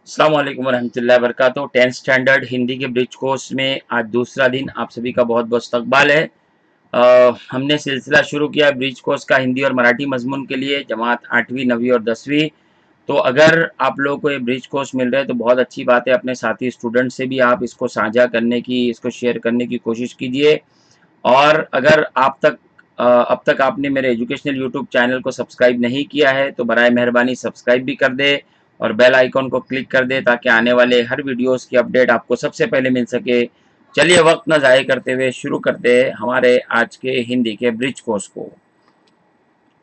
अस्सलाम वालेकुम रहमतुल्लाहि वबरकातुहू। 10th स्टैंडर्ड हिंदी के ब्रिज कोर्स में आज दूसरा दिन आप सभी का बहुत बहुत इस्तकबाल है। हमने सिलसिला शुरू किया ब्रिज कोर्स का हिंदी और मराठी मजमून के लिए जमात 8वीं 9वीं और 10वीं। तो अगर आप लोगों को ये ब्रिज कोर्स मिल रहे हैं तो बहुत अच्छी बात है। अपने साथी स्टूडेंट से भी आप इसको साझा करने की, इसको शेयर करने की कोशिश कीजिए। और अगर अब तक आपने मेरे एजुकेशनल यूट्यूब चैनल को सब्सक्राइब नहीं किया है तो बराए मेहरबानी सब्सक्राइब भी कर दे और बेल आइकॉन को क्लिक कर दे ताकि आने वाले हर वीडियोस की अपडेट आपको सबसे पहले मिल सके। चलिए वक्त न ज़ाया करते हुए शुरू करते हैं हमारे आज के हिंदी के ब्रिज कोर्स को।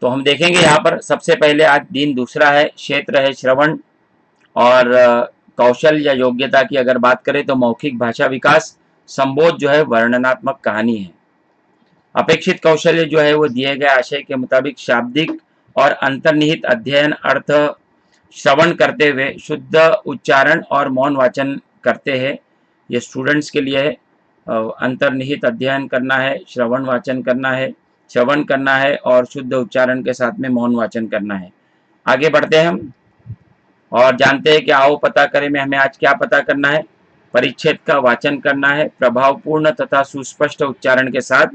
तो हम देखेंगे यहाँ पर सबसे पहले आज दिन दूसरा है, क्षेत्र है श्रवण। और कौशल या योग्यता की अगर बात करें तो मौखिक भाषा विकास, संबोध जो है वर्णनात्मक कहानी है। अपेक्षित कौशल्य जो है वो दिए गए आशय के मुताबिक शाब्दिक और अंतर्निहित अध्ययन अर्थ श्रवण करते हुए शुद्ध उच्चारण और मौन वाचन करते हैं। ये स्टूडेंट्स के लिए है। अंतर्निहित अध्ययन करना है, श्रवण वाचन करना है, श्रवण करना है और शुद्ध उच्चारण के साथ में मौन वाचन करना है। आगे बढ़ते हैं हम और जानते हैं कि आओ पता करें में हमें आज क्या पता करना है। परिच्छेद का वाचन करना है प्रभावपूर्ण तथा सुस्पष्ट उच्चारण के साथ,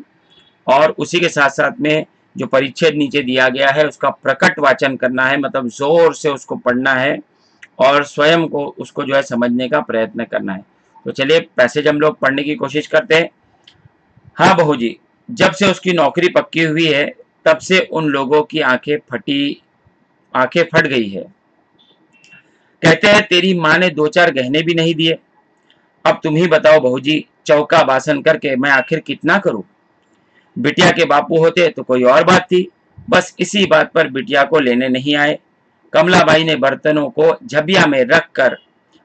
और उसी के साथ साथ में जो परिच्छेद नीचे दिया गया है उसका प्रकट वाचन करना है, मतलब जोर से उसको पढ़ना है और स्वयं को उसको जो है समझने का प्रयत्न करना है। तो चलिए पैसेज हम लोग पढ़ने की कोशिश करते हैं। हाँ बहू जी, जब से उसकी नौकरी पक्की हुई है तब से उन लोगों की आंखें फट गई है। कहते हैं तेरी माँ ने 2-4 गहने भी नहीं दिए। अब तुम ही बताओ बहू जी, चौका बासन करके मैं आखिर कितना करूं। बिटिया के बापू होते तो कोई और बात थी, बस इसी बात पर बिटिया को लेने नहीं आए। कमलाबाई ने बर्तनों को झबिया में रखकर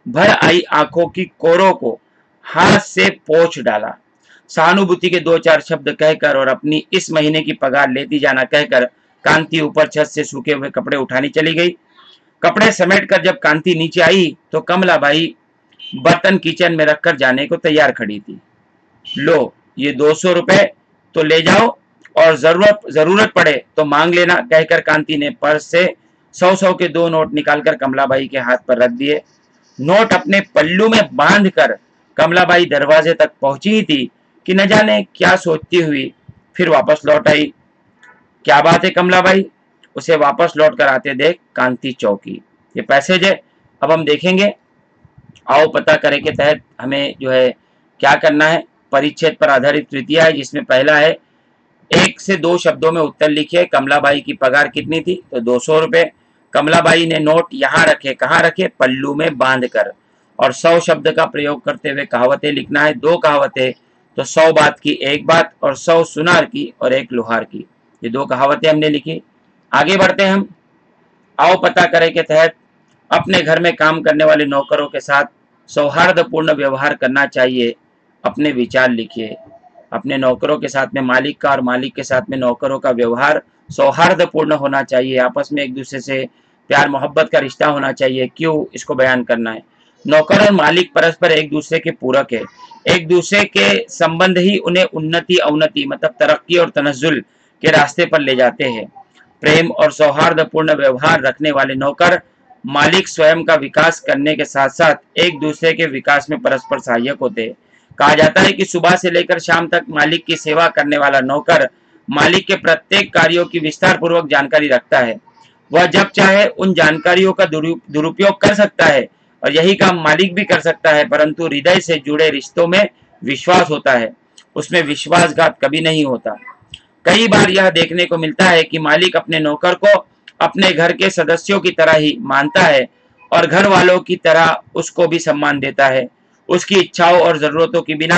भर आई आंखों की कोरों को हाथ से पोंछ डाला। सहानुभूति के 2-4 शब्द कहकर और अपनी इस महीने की पगार लेती जाना कहकर कांति ऊपर छत से सूखे हुए कपड़े उठानी चली गई। कपड़े समेटकर जब कांति नीचे आई तो कमलाबाई बर्तन किचन में रखकर जाने को तैयार खड़ी थी। लो ये 200 रुपए तो ले जाओ और जरूरत पड़े तो मांग लेना, कहकर कांति ने पर्स से 100 के 2 नोट निकालकर कमलाबाई के हाथ पर रख दिए। नोट अपने पल्लू में बांधकर कमलाबाई दरवाजे तक पहुंची ही थी कि न जाने क्या सोचती हुई फिर वापस लौट आई। क्या बात है कमलाबाई, उसे वापस लौट कर आते देख कांति चौंकी। ये पैसेज है, अब हम देखेंगे। आओ पता करें के तहत हमें जो है क्या करना है। परिच्छेद पर आधारित तृतीया है जिसमें पहला है 1 से 2 शब्दों में उत्तर लिखिए। कमलाबाई की पगार कितनी थी तो 200 रुपए। कमलाबाई ने नोट यहाँ रखे, कहाँ रखे, पल्लू में बांध कर। और 100 शब्द का प्रयोग करते हुए कहावतें लिखना है, 2 कहावतें, तो 100 बात की 1 बात और 100 सुनार की और 1 लोहार की। ये 2 कहावतें हमने लिखी। आगे बढ़ते हैं हम। आओ पता करें के तहत अपने घर में काम करने वाले नौकरों के साथ सौहार्दपूर्ण व्यवहार करना चाहिए, अपने विचार लिखिए। अपने नौकरों के साथ में मालिक का और मालिक के साथ में नौकरों का व्यवहार सौहार्दपूर्ण होना चाहिए, आपस में एक दूसरे से प्यार मोहब्बत का रिश्ता होना चाहिए। क्यों, इसको बयान करना है। नौकर और मालिक परस्पर एक दूसरे के पूरक है, एक दूसरे के संबंध ही उन्हें उन्नति अवनति मतलब तरक्की और तनज्जुल के रास्ते पर ले जाते हैं। प्रेम और सौहार्दपूर्ण व्यवहार रखने वाले नौकर मालिक स्वयं का विकास करने के साथ साथ एक दूसरे के विकास में परस्पर सहायक होते हैं। कहा जाता है कि सुबह से लेकर शाम तक मालिक की सेवा करने वाला नौकर मालिक के प्रत्येक कार्यों की विस्तार पूर्वक जानकारी रखता है। वह जब चाहे उन जानकारियों का दुरुपयोग कर सकता है और यही काम मालिक भी कर सकता है, परंतु हृदय से जुड़े रिश्तों में विश्वास होता है, उसमें विश्वासघात कभी नहीं होता। कई बार यह देखने को मिलता है कि मालिक अपने नौकर को अपने घर के सदस्यों की तरह ही मानता है और घर वालों की तरह उसको भी सम्मान देता है। उसकी इच्छाओं और जरूरतों के बिना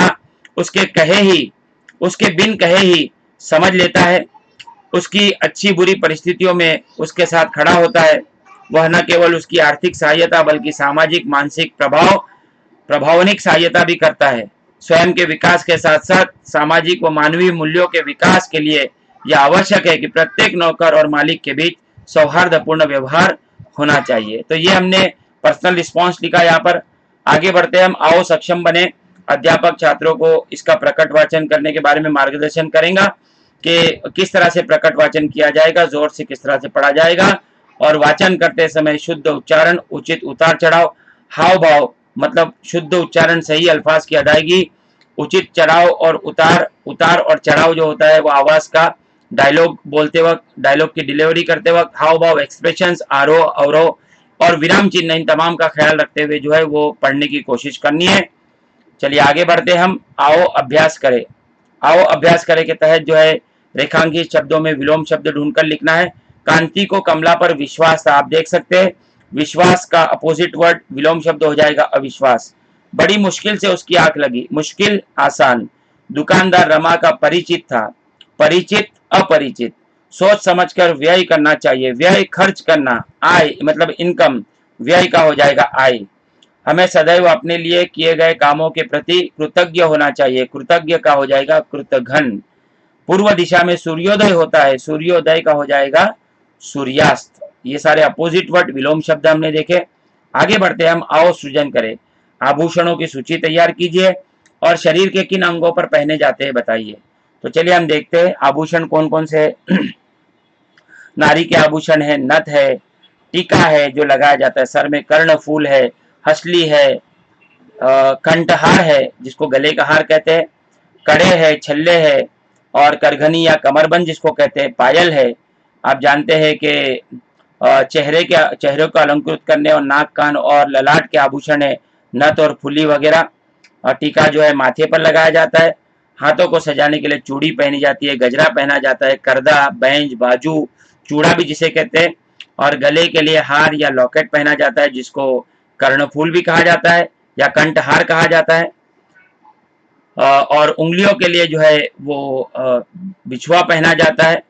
उसके बिन कहे ही समझ लेता है। उसकी अच्छी बुरी परिस्थितियों में उसके साथ खड़ा होता है। वह न केवल उसकी आर्थिक सहायता बल्कि सामाजिक मानसिक प्रभावनिक सहायता भी करता है। स्वयं के विकास के साथ साथ सामाजिक व मानवीय मूल्यों के विकास के लिए यह आवश्यक है कि प्रत्येक नौकर और मालिक के बीच सौहार्दपूर्ण व्यवहार होना चाहिए। तो ये हमने पर्सनल रिस्पॉन्स लिखा यहाँ पर। आगे बढ़ते हैं हम। आओ सक्षम बने। अध्यापक छात्रों को इसका प्रकट वाचन करने के बारे में मार्गदर्शन करेगा कि किस तरह से प्रकट वाचन किया जाएगा, जोर से किस तरह से पढ़ा जाएगा और वाचन करते समय शुद्ध उच्चारण, उचित उतार चढ़ाव, हाव भाव मतलब शुद्ध उच्चारण, सही अल्फाज की अदायगी, उचित चढ़ाव और उतार और चढ़ाव जो होता है वो आवाज का, डायलॉग बोलते वक्त, डायलॉग की डिलीवरी करते वक्त, हाव भाव, एक्सप्रेशंस, आरोह अवरोह और विराम चिन्ह, इन तमाम का ख्याल रखते हुए जो है वो पढ़ने की कोशिश करनी है। चलिए आगे बढ़ते हम। आओ अभ्यास करें। आओ अभ्यास करें के तहत जो है रेखांकित शब्दों में विलोम शब्द ढूंढकर लिखना है। कांति को कमला पर विश्वास था, आप देख सकते हैं विश्वास का अपोजिट वर्ड विलोम शब्द हो जाएगा अविश्वास। बड़ी मुश्किल से उसकी आंख लगी, मुश्किल आसान। दुकानदार रमा का परिचित था, परिचित अपरिचित। सोच समझकर व्यय करना चाहिए, व्यय खर्च करना, आय मतलब इनकम, व्यय का हो जाएगा आय। हमें सदैव अपने लिए किए गए कामों के प्रति कृतज्ञ होना चाहिए, कृतज्ञ का हो जाएगा कृतघ्न। पूर्व दिशा में सूर्योदय होता है, सूर्योदय का हो जाएगा सूर्यास्त। ये सारे अपोजिट वर्ड विलोम शब्द हमने देखे। आगे बढ़ते हम। आओ सृजन करें। आभूषणों की सूची तैयार कीजिए और शरीर के किन अंगों पर पहने जाते हैं बताइए। तो चलिए हम देखते हैं आभूषण कौन कौन से नारी के आभूषण है, नथ है, टीका है जो लगाया जाता है सर में, कर्ण फूल है, हसली है, कंठहार है जिसको गले का हार कहते हैं, कड़े है, छल्ले है और करघनी या कमरबंद जिसको कहते हैं, पायल है। आप जानते हैं कि चेहरे को अलंकृत करने और नाक कान और ललाट के आभूषण है नथ और फुली वगैरह। और टीका जो है माथे पर लगाया जाता है। हाथों को सजाने के लिए चूड़ी पहनी जाती है, गजरा पहना जाता है, करदा, बैंज, बाजू, चूड़ा भी जिसे कहते हैं। और गले के लिए हार या लॉकेट पहना जाता है जिसको कर्णफूल भी कहा जाता है या कंठहार कहा जाता है। और उंगलियों के लिए जो है वो बिछुआ पहना जाता है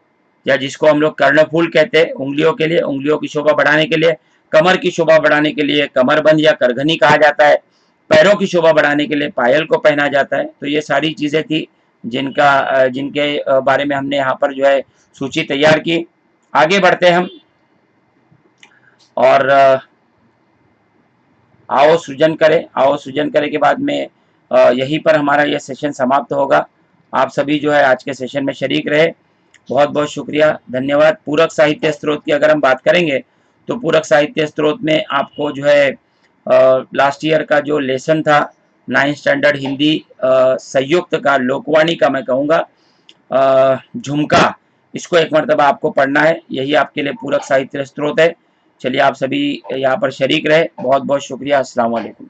या जिसको हम लोग कर्णफूल कहते हैं उंगलियों के लिए, उंगलियों की शोभा बढ़ाने के लिए। कमर की शोभा बढ़ाने के लिए कमरबंद या करघनी कहा जाता है। पैरों की शोभा बढ़ाने के लिए पायल को पहना जाता है। तो ये सारी चीजें थी जिनके बारे में हमने यहाँ पर जो है सूची तैयार की। आगे बढ़ते हम और आओ सृजन करें। आओ सृजन करें के बाद में यहीं पर हमारा यह सेशन समाप्त होगा। आप सभी जो है आज के सेशन में शरीक रहे, बहुत बहुत शुक्रिया, धन्यवाद। पूरक साहित्य स्रोत की अगर हम बात करेंगे तो पूरक साहित्य स्रोत में आपको जो है लास्ट ईयर का जो लेसन था 9th स्टैंडर्ड हिंदी संयुक्त का लोकवाणी का मैं कहूँगा झुमका, इसको एक मरतबा आपको पढ़ना है। यही आपके लिए पूरक साहित्य स्रोत है। चलिए आप सभी यहाँ पर शरीक रहे, बहुत बहुत शुक्रिया। अस्सलाम वालेकुम।